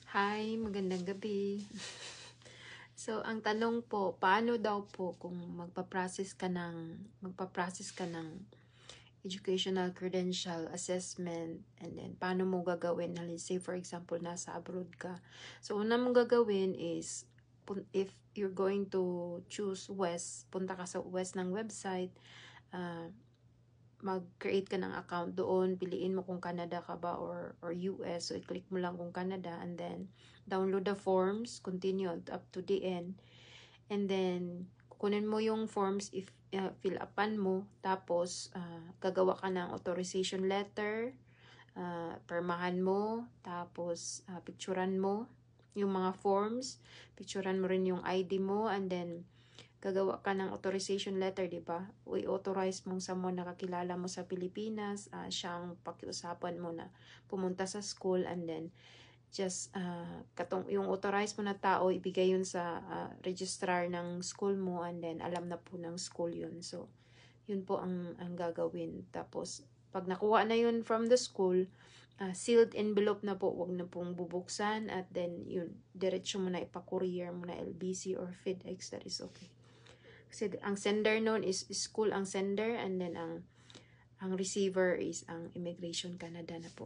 Hi, magandang gabi. So, ang tanong po, paano daw po kung magpa-process ka ng educational credential assessment, and then paano mo gagawin? Let's say for example, nasa abroad ka. So, una mong gagawin is if you're going to choose West, punta ka sa West ng website, mag-create ka ng account doon, piliin mo kung Canada ka ba or US. So, i-click mo lang kung Canada, and then download the forms, continue up to the end. And then, kukunin mo yung forms, if fill upan mo, tapos gagawa ka ng authorization letter, permahan mo, tapos picturean mo yung mga forms, picturean mo rin yung ID mo, and then gagawa ka ng authorization letter, di ba? I-authorize mong someone na kakilala mo sa Pilipinas, siyang pakiusapan mo na pumunta sa school, and then just yung authorize mo na tao, ibigay yun sa registrar ng school mo, and then alam na po ng school yun. So, yun po ang gagawin. Tapos, pag nakuha na yun from the school, sealed envelope na po, wag na pong bubuksan, at then yun, diretso mo na ipa-courier mo na LBC or FedEx, that is okay. Kasi ang sender noon is school ang sender, and then ang receiver is ang Immigration Canada na po.